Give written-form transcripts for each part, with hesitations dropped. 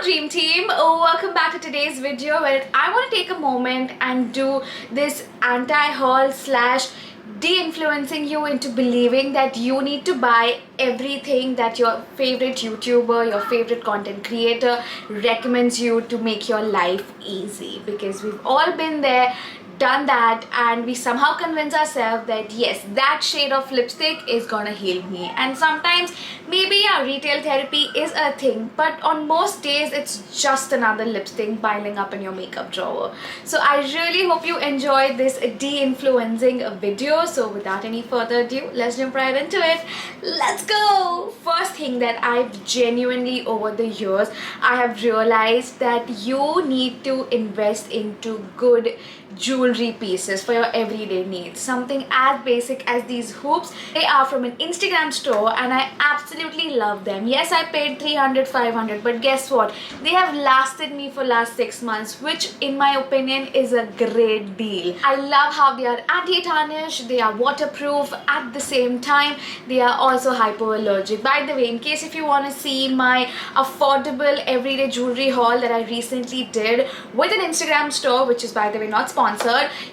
Cream Team, welcome back to today's video where I want to take a moment and do this anti-haul slash de-influencing you into believing that you need to buy everything that your favorite YouTuber, your favorite content creator recommends you to make your life easy, because we've all been there, done that, and we somehow convince ourselves that yes, that shade of lipstick is gonna heal me. And sometimes maybe our retail therapy is a thing, but on most days it's just another lipstick piling up in your makeup drawer. So I really hope you enjoyed this de-influencing video. So without any further ado, let's jump right into it. Let's go! First thing that I've genuinely over the years, I have realized that you need to invest into good jewelry pieces for your everyday needs. Something as basic as these hoops. They are from an Instagram store and I absolutely love them. Yes, I paid 300, 500, but guess what? They have lasted me for last 6 months, which in my opinion is a great deal. I love how they are anti-tarnish, they are waterproof at the same time. They are also hypoallergic. By the way, in case if you want to see my affordable everyday jewelry haul that I recently did with an Instagram store, which is by the way not sponsored,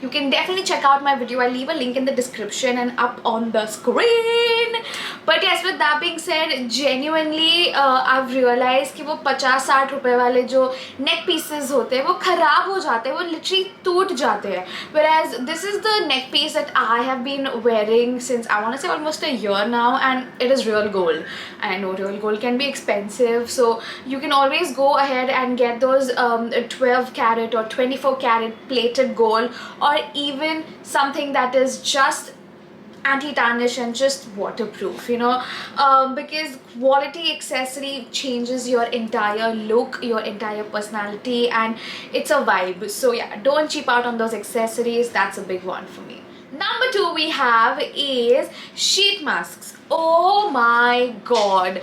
you can definitely check out my video. I'll leave a link in the description and up on the screen. But yes, with that being said, genuinely I've realized कि वो 50-60 रुपए वाले जो neck pieces होते हैं वो खराब हो जाते हैं, वो literally टूट जाते हैं. Whereas this is the neck piece that I have been wearing since I want to say almost a year now, and it is real gold. I know real gold can be expensive, so you can always go ahead and get those 12 carat or 24 carat plated gold, or even something that is just anti-tarnish and just waterproof, you know, because quality accessory changes your entire look, your entire personality, and it's a vibe. So yeah, don't cheap out on those accessories. That's a big one for me. Number 2 we have is sheet masks. Oh my god,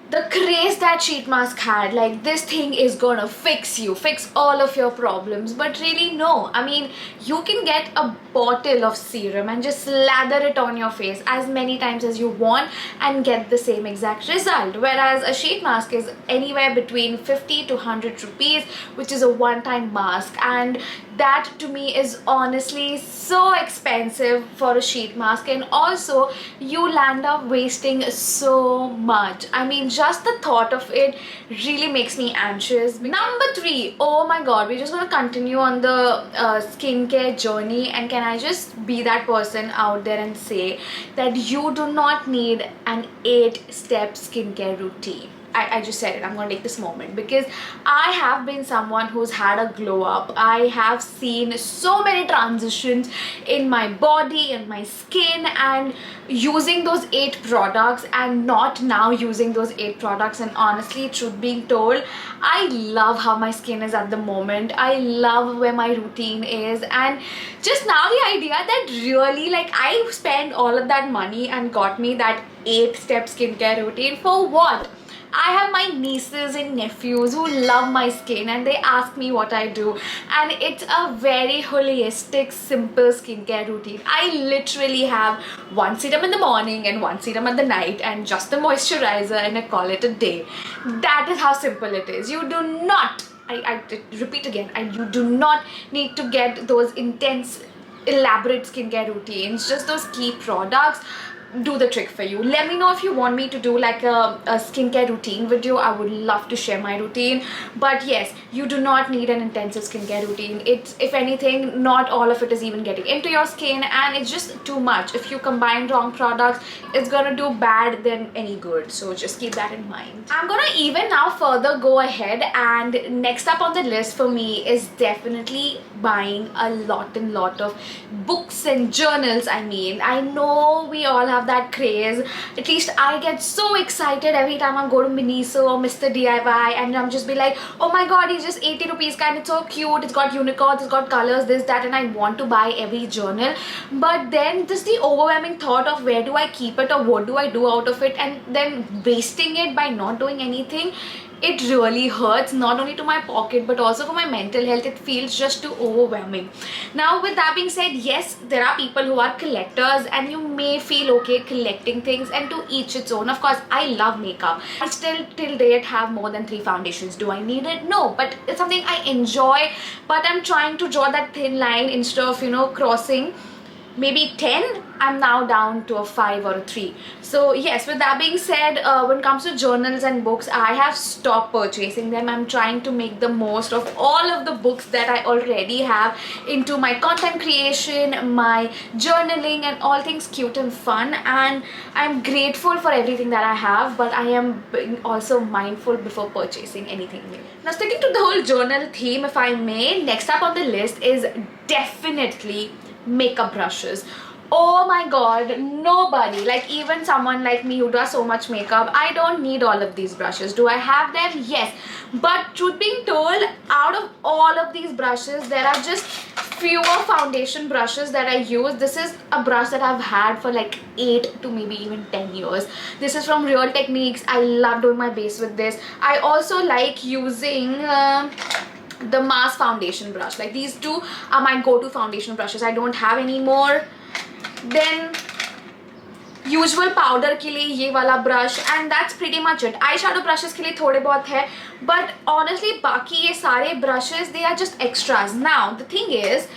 the craze that sheet mask had, like this thing is gonna fix all of your problems. But really no, I mean, you can get a bottle of serum and just slather it on your face as many times as you want and get the same exact result, whereas a sheet mask is anywhere between 50 to 100 rupees, which is a one-time mask, and that to me is honestly so expensive for a sheet mask. And also you land up wasting so much. I mean, just the thought of it really makes me anxious. Number 3, oh my god, we're just gonna continue on the skincare journey, and can I just be that person out there and say that you do not need an 8-step skincare routine. I just said it. I'm going to take this moment because I have been someone who's had a glow up. I have seen so many transitions in my body and my skin, and using those 8 products and not now using those 8 products. And honestly, truth being told, I love how my skin is at the moment. I love where my routine is, and just now the idea that really like I spent all of that money and got me that 8-step skincare routine for what? I have my nieces and nephews who love my skin and they ask me what I do, and it's a very holistic, simple skincare routine. I literally have one serum in the morning and one serum at the night and just the moisturizer, and I call it a day. That is how simple it is. You do not, I repeat again, you do not need to get those intense, elaborate skincare routines. Just those key products do the trick for you. Let me know if you want me to do like a skincare routine video. I would love to share my routine. But yes, you do not need an intensive skincare routine. It's, if anything, not all of it is even getting into your skin, and it's just too much. If you combine wrong products, it's gonna do bad than any good. So just keep that in mind. I'm gonna even now further go ahead, and next up on the list for me is definitely buying a lot of books and journals. I mean, I know we all have that craze. At least I get so excited every time I go to Miniso or Mr. DIY, and I'm just be like, oh my god, it's just 80 rupees and it's so cute, it's got unicorns, it's got colors, this, that, and I want to buy every journal. But then just the overwhelming thought of where do I keep it or what do I do out of it, and then wasting it by not doing anything, it really hurts, not only to my pocket but also for my mental health. It feels just too overwhelming. Now with that being said, yes, there are people who are collectors and you may feel okay collecting things, and to each its own. Of course, I love makeup. I still till date have more than 3 foundations. Do I need it? No, but it's something I enjoy. But I'm trying to draw that thin line instead of, you know, crossing maybe 10. I'm now down to a 5 or a 3. So yes, with that being said, when it comes to journals and books, I have stopped purchasing them. I'm trying to make the most of all of the books that I already have into my content creation, my journaling, and all things cute and fun. And I'm grateful for everything that I have, but I am being also mindful before purchasing anything new. Now, sticking to the whole journal theme, if I may, next up on the list is definitely makeup brushes. Oh my god, nobody, like even someone like me who does so much makeup, I don't need all of these brushes. Do I have them? Yes. But truth being told, out of all of these brushes, there are just fewer foundation brushes that I use. This is a brush that I've had for like 8 to maybe even 10 years. This is from Real Techniques. I love doing my base with this. I also like using the Mars foundation brush. Like these two are my go-to foundation brushes. I don't have any more. Then usual powder के लिए ये वाला brush, and that's pretty much it. Eye shadow brushes के लिए थोड़े बहुत है, but honestly बाकी ये सारे brushes they are just extras. Now the thing is,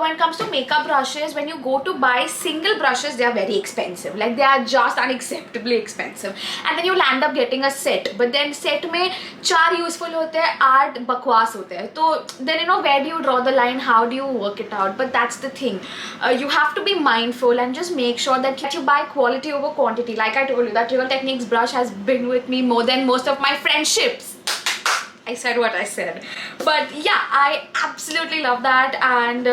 when it comes to makeup brushes, when you go to buy single brushes, they are very expensive. Like they are just unacceptably expensive, and then you'll end up getting a set. But then set में 4 useful होते हैं, 8 बकवास होते हैं. तो then you know, where do you draw the line? How do you work it out? But that's the thing. You have to be mindful and just make sure that you buy quality over quantity. Like I told you, that Real Techniques brush has been with me more than most of my friendships. I said what I said. But yeah, I absolutely love that, and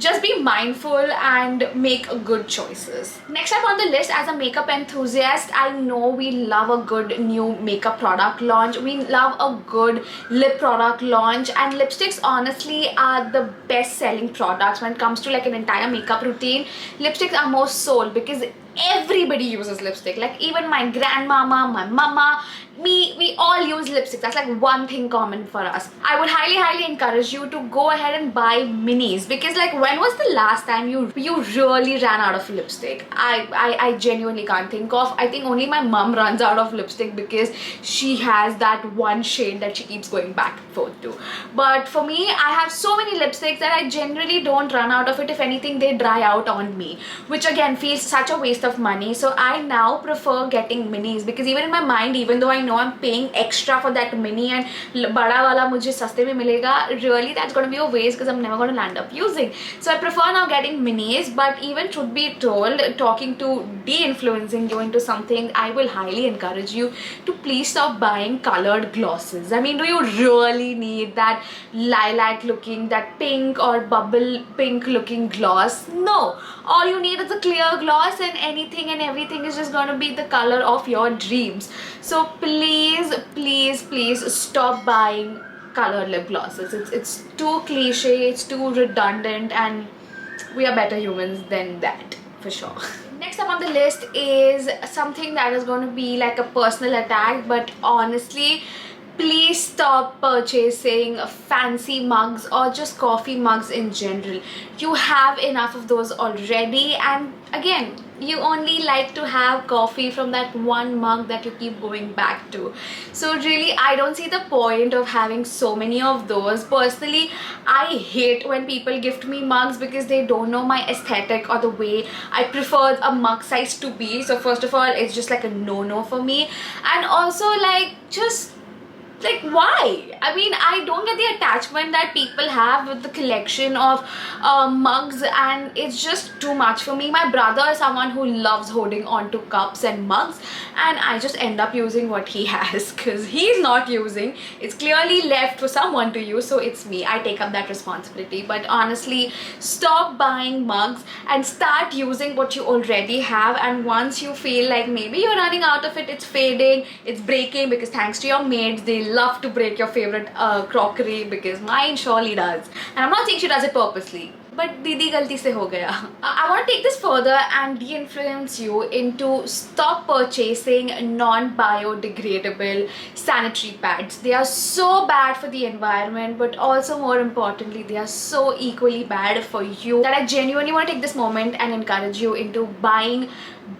just be mindful and make good choices. Next up on the list, as a makeup enthusiast, I know we love a good new makeup product launch. We love a good lip product launch, and lipsticks honestly are the best selling products when it comes to like an entire makeup routine. Lipsticks are most sold because everybody uses lipstick. Like even my grandmama, my mama, me, we all use lipstick. That's like one thing common for us. I would highly encourage you to go ahead and buy minis, because like when was the last time you really ran out of lipstick? I genuinely can't think of. I think only my mom runs out of lipstick because she has that one shade that she keeps going back and forth to. But for me, I have so many lipsticks that I generally don't run out of it. If anything, they dry out on me, which again feels such a waste of money. So I now prefer getting minis, because even in my mind, even though I know I'm paying extra for that mini and bada wala mujhe saste mein milega, really that's going to be a waste because I'm never going to land up using. So I prefer now getting minis. But even truth be told, talking to de-influencing you into something, I will highly encourage you to please stop buying colored glosses. I mean, do you really need that lilac looking, that pink or bubble pink looking gloss? No. All you need is a clear gloss, and anything and everything is just going to be the color of your dreams. So please stop buying colored lip glosses. It's too cliche, it's too redundant, and we are better humans than that, for sure. Next up on the list is something that is going to be like a personal attack, but honestly, please stop purchasing fancy mugs or just coffee mugs in general. You have enough of those already, and again, you only like to have coffee from that one mug that you keep going back to. So really, I don't see the point of having so many of those. Personally, I hate when people gift me mugs because they don't know my aesthetic or the way I prefer a mug size to be. So first of all, it's just like a no-no for me. And also, like, just like, why? I mean, I don't get the attachment that people have with the collection of mugs, and it's just too much for me. My brother is someone who loves holding on to cups and mugs, and I just end up using what he has because he's not using. It's clearly left for someone to use, so it's me. I take up that responsibility. But honestly, stop buying mugs and start using what you already have. And once you feel like maybe you're running out of it, it's fading, it's breaking, because thanks to your maids, they love to break your favorite crockery, because mine surely does, and I'm not saying she does it purposely. but दीदी गलती से हो गया. I want to take this further and de-influence you into stop purchasing non-biodegradable sanitary pads. They are so bad for the environment, but also more importantly, they are so equally bad for you that I genuinely want to take this moment and encourage you into buying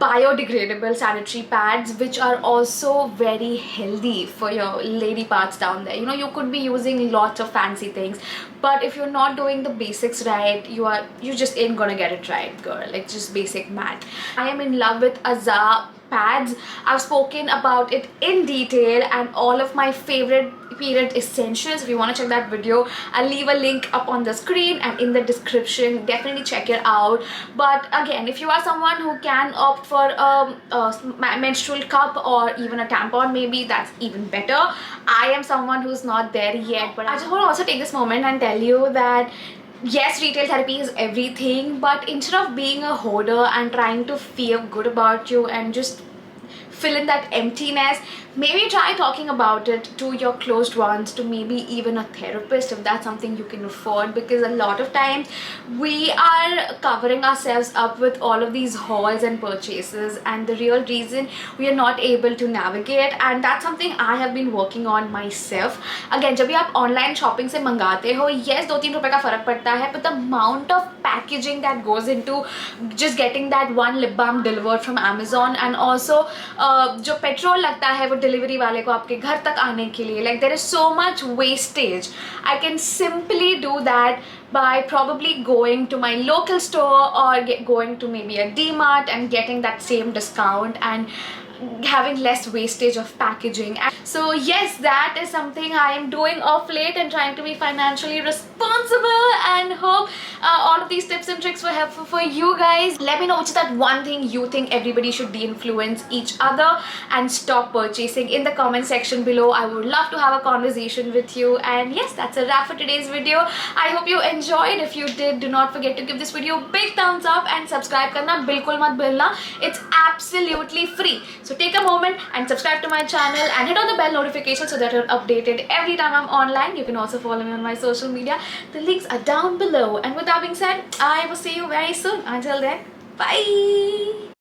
biodegradable sanitary pads, which are also very healthy for your lady parts down there. You know, you could be using lots of fancy things, but if you're not doing the basics right, you just ain't gonna get it right, girl. Like, just basic math. I am in love with Aza pads. I've spoken about it in detail and all of my favorite period essentials. If you want to check that video, I'll leave a link up on the screen and in the description. Definitely check it out. But again, if you are someone who can opt for a menstrual cup or even a tampon, maybe that's even better. I am someone who's not there yet, but I just want to also take this moment and tell you that yes, retail therapy is everything, but instead of being a hoarder and trying to feel good about you and just fill in that emptiness, maybe try talking about it to your closed ones, to maybe even a therapist if that's something you can afford, because a lot of times we are covering ourselves up with all of these hauls and purchases, and the real reason we are not able to navigate, and that's something I have been working on myself. Again, जब भी आप online shopping से मंगाते हो, yes, 2-3 रुपए का फर्क पड़ता है, but the amount of packaging that goes into just getting that one lip balm delivered from Amazon, and also जो पेट्रोल लगता है वो डिलीवरी वाले को आपके घर तक आने के लिए, like there is so much wastage. I can simply do that by probably going to my local store or going to maybe a D-Mart and getting that same discount and having less wastage of packaging. So yes, that is something I am doing off late and trying to be financially responsible, and hope all of these tips and tricks were helpful for you guys. Let me know which is that one thing you think everybody should de-influence each other and stop purchasing in the comment section below. I would love to have a conversation with you. And yes, that's a wrap for today's video. I hope you enjoyed. If you did, do not forget to give this video a big thumbs up and subscribe karna bilkul mat bhulna. It's absolutely free. So take a moment and subscribe to my channel and hit on the bell notification so that you're updated every time I'm online. You can also follow me on my social media. The links are down below. And with that being said, I will see you very soon. Until then, bye.